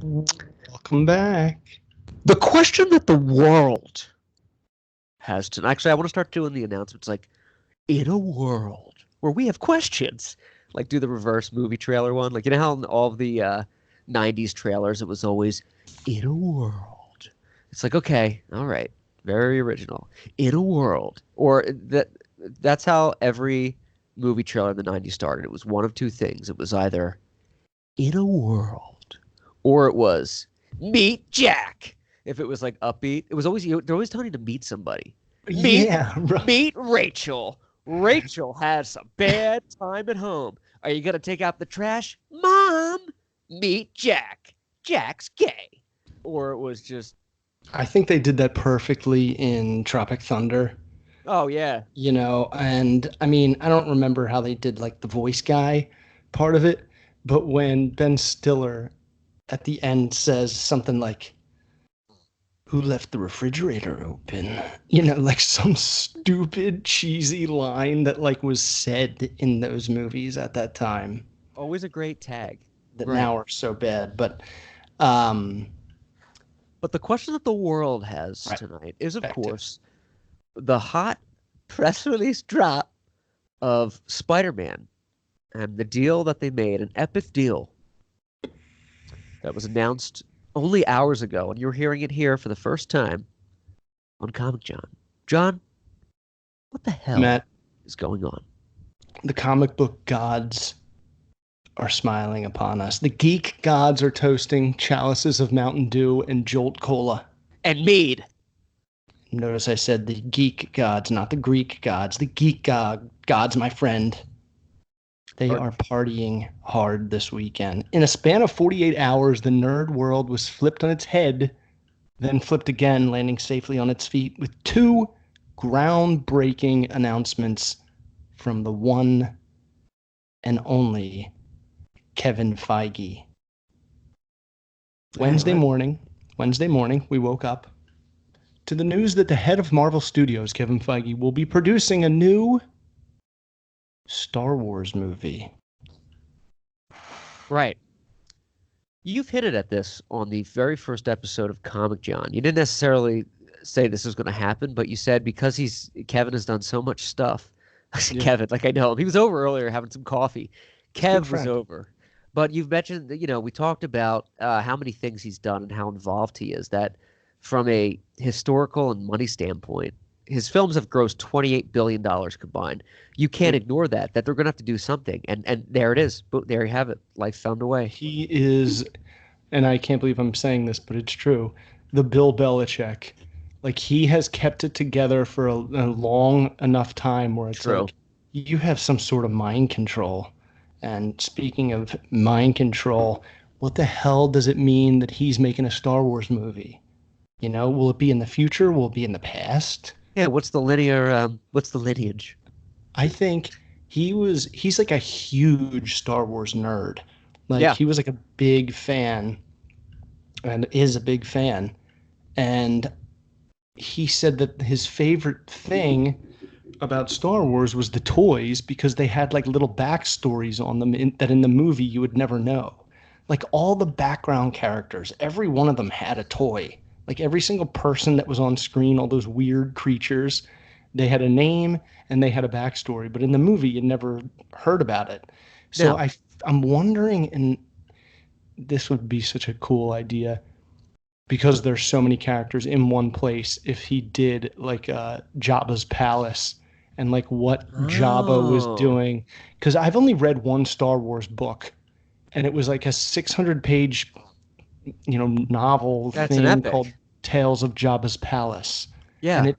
Welcome back. The question that the world has tonight. Actually, I want to start doing the announcements like, in a world where we have questions. Like, do the reverse movie trailer one. Like, you know how in all of the 90s trailers, it was always, in a world. It's like, okay, all right. Very original. In a world. Or that's how every movie trailer in the 90s started. It was one of two things. It was either in a world, or it was meet Jack. If it was like upbeat, it was always they're always telling you to meet somebody. Meet Yeah, right. meet Rachel. Rachel has a bad time at home. Are you gonna take out the trash, Mom? Meet Jack. Jack's gay. Or it was just, I think they did that perfectly in Tropic Thunder. oh yeah, And I mean, I don't remember how they did like the voice guy part of it, but when Ben Stiller at the end says something like, "Who left the refrigerator open?" Like some stupid, cheesy line that like was said in those movies at that time always a great tag. that Right. now are so bad. Um, But the question that the world has right, tonight is, of back to course, the hot press release drop of Spider-Man and the deal that they made, an epic deal that was announced only hours ago, and you're hearing it here for the first time on Comic-Jon. John, what the hell Matt. is going on? The comic book gods are smiling upon us. The geek gods are toasting chalices of Mountain Dew and Jolt Cola. And Mead. Notice I said the geek gods, not the Greek gods. The geek gods, my friend. They are partying hard this weekend. In a span of 48 hours, the nerd world was flipped on its head, then flipped again, landing safely on its feet with two groundbreaking announcements from the one and only Kevin Feige. Wednesday morning, we woke up to the news that the head of Marvel Studios, Kevin Feige, will be producing a new Star Wars movie. Right. You've hinted at this on the very first episode of Comic-Jon. You didn't necessarily say this was going to happen, but you said because Kevin has done so much stuff. Yeah. Kevin, like I know him. He was over earlier having some coffee. Good Kev was friend. over. But you've mentioned that, we talked about how many things he's done and how involved he is. That from a historical and money standpoint, his films have grossed $28 billion combined. You can't ignore that they're going to have to do something. And there it is. There you have it. Life found a way. He is, and I can't believe I'm saying this, but it's true, the Bill Belichick. Like, he has kept it together for a long enough time where it's True. like, you have some sort of mind control. And speaking of mind control, what the hell does it mean that he's making a Star Wars movie? Will it be in the future? Will it be in the past? Yeah, what's the lineage? I think he's like a huge Star Wars nerd. Like, Yeah. he was like a big fan and is a big fan. And he said that his favorite thing about Star Wars was the toys because they had like little backstories on them that in the movie you would never know. Like, all the background characters, every one of them had a toy. Like, every single person that was on screen, all those weird creatures, they had a name and they had a backstory. But in the movie, you never heard about it. So No. I'm wondering, and this would be such a cool idea because there's so many characters in one place, if he did like Jabba's palace and like what Jabba was Oh. doing. Because I've only read one Star Wars book, and it was like a 600-page, novel That's an thing epic. called Tales of Jabba's Palace. Yeah.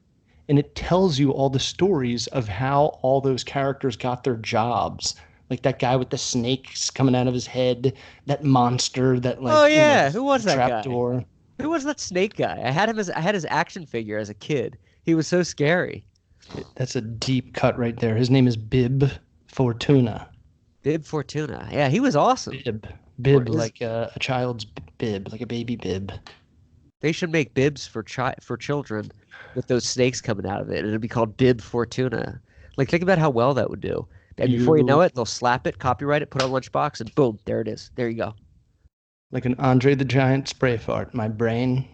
And it tells you all the stories of how all those characters got their jobs. Like that guy with the snakes coming out of his head, that monster that Oh like, yeah. Who was the that guy? trapdoor. Who was that snake guy? I had his action figure as a kid. He was so scary. That's a deep cut right there. His name is Bib Fortuna. Bib Fortuna. Yeah, he was awesome. Bib, His- like a child's bib, like a baby bib. They should make bibs for children with those snakes coming out of it, and it'd be called Bib Fortuna. Like, think about how well that would do. And before you know it, they'll slap it, copyright it, put it on a lunchbox, and boom, there it is. There you go. Like an Andre the Giant spray fart, my brain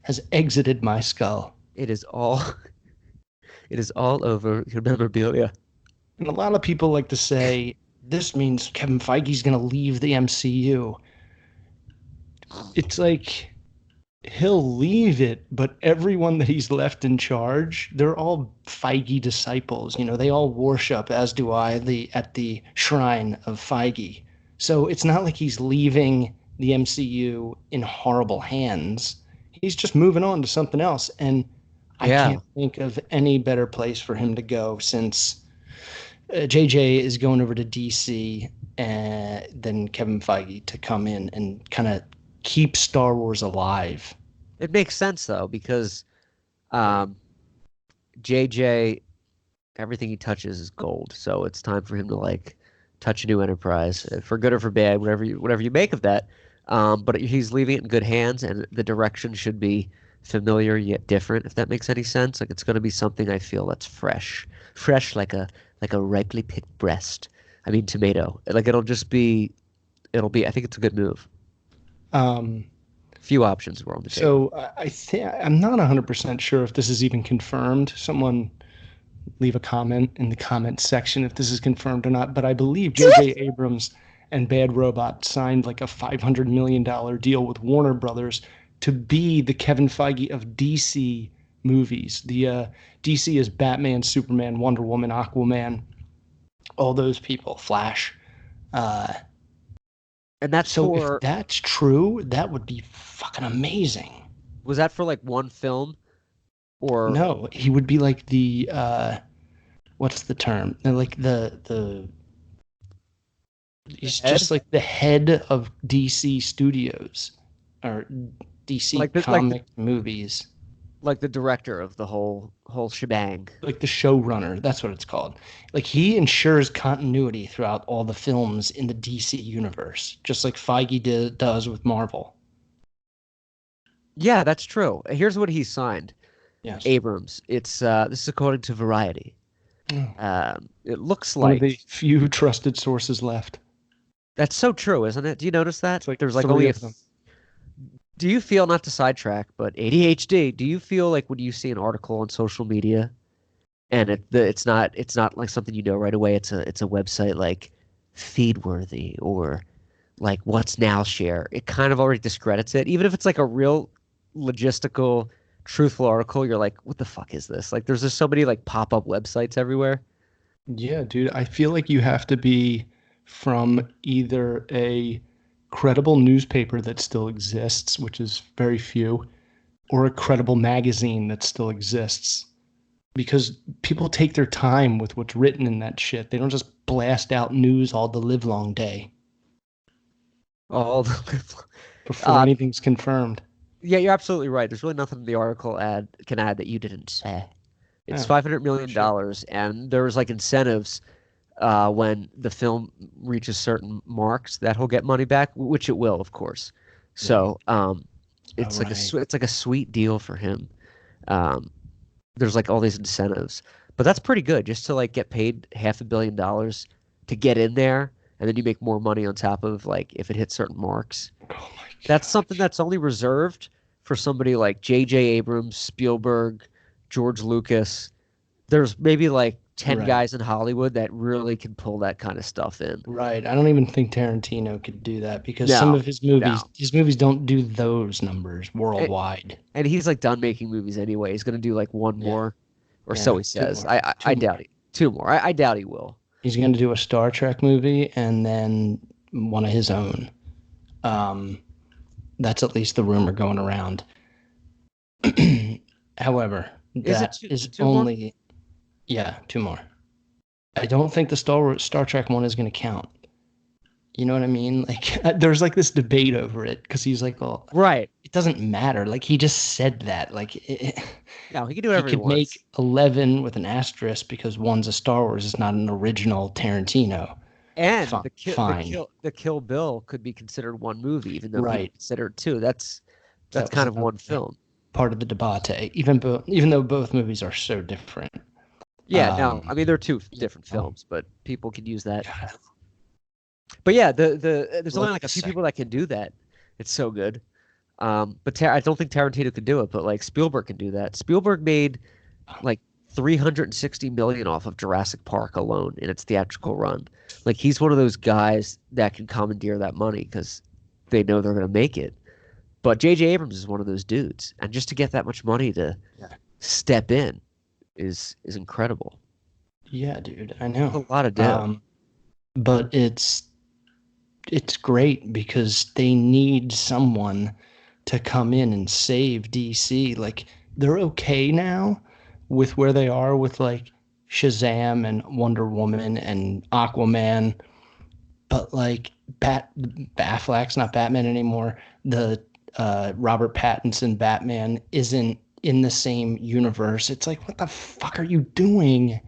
has exited my skull. It is all it is all over your memorabilia. And a lot of people like to say, this means Kevin Feige's going to leave the MCU. It's like he'll leave it, but everyone that he's left in charge, they're all Feige disciples. You know, they all worship, as do I, at the shrine of Feige. So it's not like he's leaving the MCU in horrible hands. He's just moving on to something else. And I Yeah. can't think of any better place for him to go since JJ is going over to DC and then Kevin Feige to come in and kind of keep Star Wars alive. It makes sense though, because JJ, everything he touches is gold. So it's time for him to like touch a new enterprise, for good or for bad, whatever you make of that. But he's leaving it in good hands, and the direction should be familiar yet different, if that makes any sense. Like it's going to be something I feel that's fresh like a ripely picked breast. I mean tomato. Like it'll be. I think it's a good move. Few options were on the table. So I'm not 100% sure if this is even confirmed. Someone leave a comment in the comments section if this is confirmed or not. But I believe J.J. Abrams and Bad Robot signed like a $500 million deal with Warner Brothers to be the Kevin Feige of DC movies. The DC is Batman, Superman, Wonder Woman, Aquaman, all those people, Flash. And that's So if that's true, that would be fucking amazing. Was that for like one film? Or no, he would be like the what's the term? Like the he's just like the head of DC Studios or DC comic movies. Like the director of the whole shebang. Like the showrunner, that's what it's called. Like he ensures continuity throughout all the films in the DC universe, just like Feige does with Marvel. Yeah, that's true. Here's what he signed. Yes. Abrams. It's this is according to Variety. It looks one like of the few trusted sources left. That's so true, isn't it? Do you notice that? It's like there's like three only of them. Do you feel, not to sidetrack, but ADHD, do you feel like when you see an article on social media and it's not like something you know right away, it's a website like Feedworthy or like What's Now Share, it kind of already discredits it. Even if it's like a real logistical, truthful article, you're like, what the fuck is this? Like there's just so many like pop-up websites everywhere. Yeah, dude, I feel like you have to be from either a credible newspaper that still exists, which is very few, or a credible magazine that still exists. Because people take their time with what's written in that shit. They don't just blast out news all the livelong day before anything's confirmed. Yeah, you're absolutely right. There's really nothing the article can add that you didn't say. It's $500 million, and there's like incentives when the film reaches certain marks that he'll get money back, which it will, of course. So it's like a sweet deal for him. There's like all these incentives, but that's pretty good just to like get paid $500 million to get in there, and then you make more money on top of like if it hits certain marks. Oh my God. That's something that's only reserved for somebody like J.J. Abrams, Spielberg, George Lucas. There's maybe like 10 guys in Hollywood that really can pull that kind of stuff in. Right. I don't even think Tarantino could do that because some of his movies don't do those numbers worldwide. And he's like done making movies anyway. He's going to do like one more, or so he says. I doubt it. Two more. I doubt he will. He's going to do a Star Trek movie and then one of his own. That's at least the rumor going around. However, that is only more? Yeah, two more. I don't think the Star Trek one is going to count. You know what I mean? Like, there's like this debate over it because he's like, "Oh, right, it doesn't matter." Like, he just said that. Like, no, he can do whatever he wants. Make 11 with an asterisk because one's a Star Wars. It's not an original Tarantino. And the Kill Bill could be considered one movie, even though it's considered two. That's kind of one film. Part of the debate, even though both movies are so different. Yeah, no, I mean they're two different films, but people can use that. But yeah, there's only like a few people that can do that. It's so good. But I don't think Tarantino could do it, but like Spielberg can do that. Spielberg made like 360 million off of Jurassic Park alone in its theatrical run. Like he's one of those guys that can commandeer that money because they know they're going to make it. But J.J. Abrams is one of those dudes, and just to get that much money to step in is incredible. Yeah, dude, I know. That's a lot of dough. But it's great because they need someone to come in and save DC. Like they're okay now with where they are with like Shazam and Wonder Woman and Aquaman, but like Affleck's not Batman anymore. The Robert Pattinson Batman isn't in the same universe. It's like, what the fuck are you doing?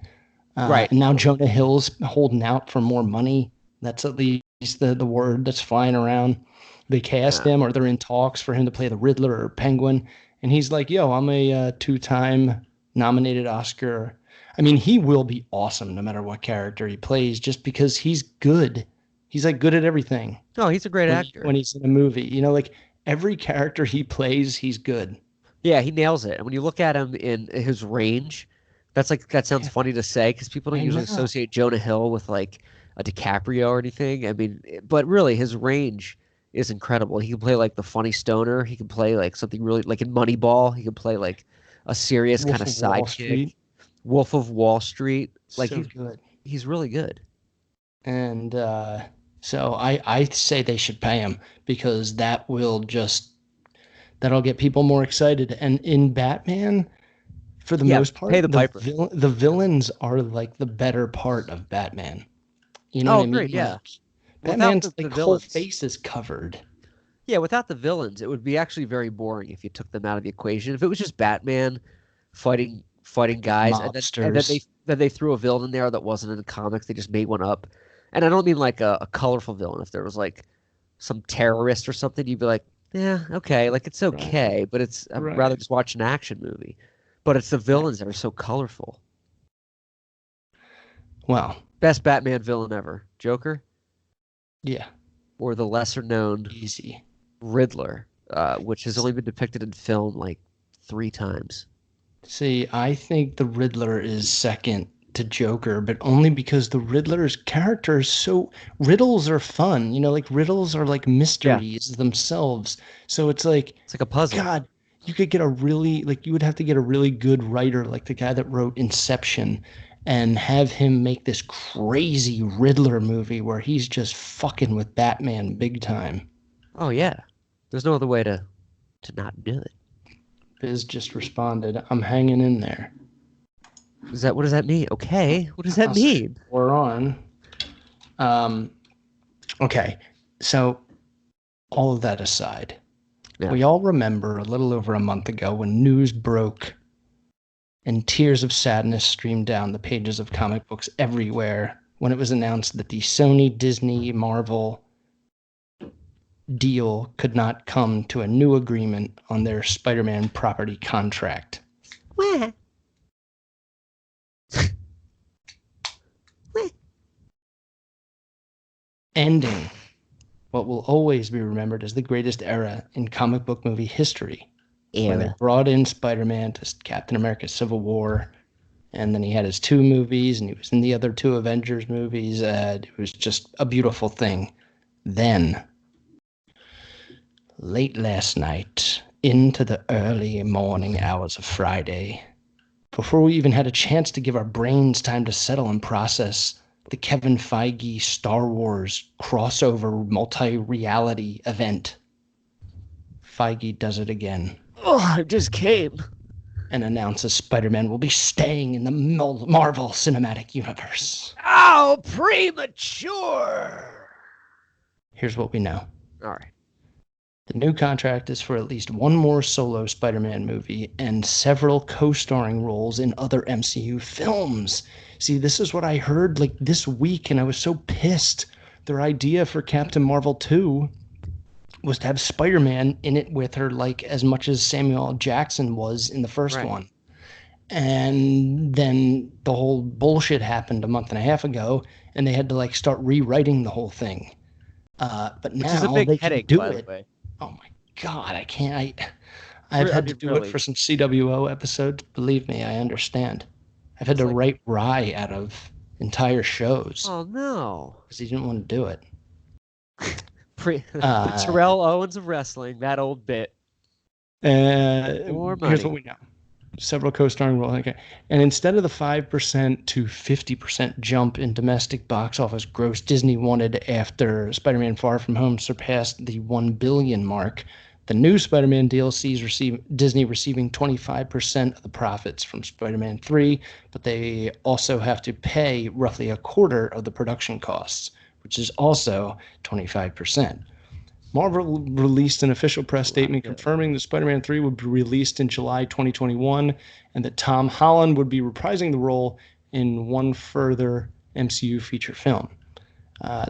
Right. And now Jonah Hill's holding out for more money. That's at least the word that's flying around. They cast him, or they're in talks for him to play the Riddler or Penguin, and he's like, "Yo, I'm a two-time nominated Oscar." I mean, he will be awesome no matter what character he plays, just because he's good. He's like good at everything. Oh, he's a great actor. When he's in a movie, you know, like every character he plays, he's good. Yeah, he nails it. And when you look at him in his range, that sounds funny to say because people don't usually associate Jonah Hill with like a DiCaprio or anything. I mean, but really his range is incredible. He can play like the funny stoner. He can play like something really like in Moneyball. He can play like a serious kind of sidekick. Wolf of Wall Street. Like so good. He's really good. And so I say they should pay him because that'll get people more excited. And in Batman, for the most part, pay the piper. The villains are like the better part of Batman. You know what I mean? Great, yeah. Like, Batman's like whole face is covered. Yeah, without the villains, it would be actually very boring if you took them out of the equation. If it was just Batman fighting guys, and then they threw a villain in there that wasn't in the comics, they just made one up. And I don't mean like a colorful villain. If there was like some terrorist or something, you'd be like, yeah, okay, like it's okay, but I'd rather just watch an action movie. But it's the villains that are so colorful. Well, best Batman villain ever, Joker. Yeah. Or the lesser known Riddler, which has only been depicted in film like 3 times. See, I think the Riddler is second to Joker, but only because the Riddler's character is so... Riddles are fun, you know, like riddles are like mysteries themselves. So it's like a puzzle. God, you could get you would have to get a really good writer, like the guy that wrote Inception, and have him make this crazy Riddler movie where he's just fucking with Batman big time. Oh yeah. There's no other way to not do it. Biz just responded, "I'm hanging in there." What does that mean? Okay. What does that mean? We're on. Okay. So all of that aside, we all remember a little over a month ago when news broke and tears of sadness streamed down the pages of comic books everywhere when it was announced that the Sony, Disney, Marvel deal could not come to a new agreement on their Spider-Man property contract. What? Ending what will always be remembered as the greatest era in comic book movie history. When they brought in Spider-Man to Captain America Civil War, and then he had his 2 movies, and he was in the other 2 Avengers movies. It was just a beautiful thing. Then, late last night, into the early morning hours of Friday, before we even had a chance to give our brains time to settle and process the Kevin Feige Star Wars crossover multi-reality event, Feige does it again. Oh, it just came. And announces Spider-Man will be staying in the Marvel Cinematic Universe. Oh, premature! Here's what we know. All right. The new contract is for at least 1 more solo Spider-Man movie and several co-starring roles in other MCU films. See, this is what I heard like this week, and I was so pissed. Their idea for Captain Marvel 2 was to have Spider-Man in it with her like as much as Samuel L. Jackson was in the first one. And then the whole bullshit happened a month and a half ago, and they had to like start rewriting the whole thing. But now which is a big they headache, can do by it. The way. Oh my God, I can't. I've had to do it Really. for some CWO episodes. Believe me, I understand. I've had It's to like, write Rye out of entire shows oh no. because he didn't want to do it. The Terrell Owens of wrestling, that old bit. More Here's money. what we know. Several co-starring roles. Okay. And instead of the 5% to 50% jump in domestic box office gross Disney wanted after Spider-Man Far From Home surpassed the 1 billion mark, the new Spider-Man DLCs Disney receiving 25% of the profits from Spider-Man 3, but they also have to pay roughly a quarter of the production costs, which is also 25%. Marvel released an official press statement confirming that Spider-Man 3 would be released in July 2021 and that Tom Holland would be reprising the role in one further MCU feature film.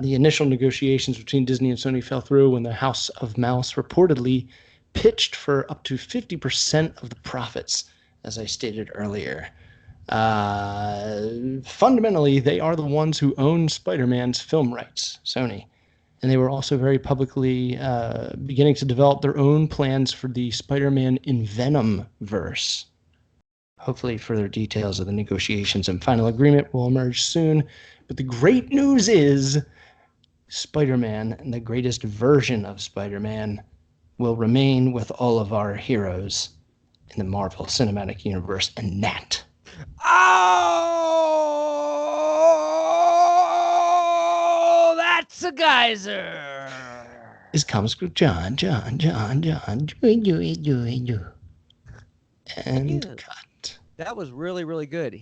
The initial negotiations between Disney and Sony fell through when the House of Mouse reportedly pitched for up to 50% of the profits, as I stated earlier. Fundamentally, they are the ones who own Spider-Man's film rights, Sony. And they were also very publicly beginning to develop their own plans for the Spider-Man in Venom verse. Hopefully, further details of the negotiations and final agreement will emerge soon. But the great news is Spider-Man and the greatest version of Spider-Man will remain with all of our heroes in the Marvel Cinematic Universe, and that Oh, that's a geyser. is Comics with John. And Yeah. cut. That was really, really good.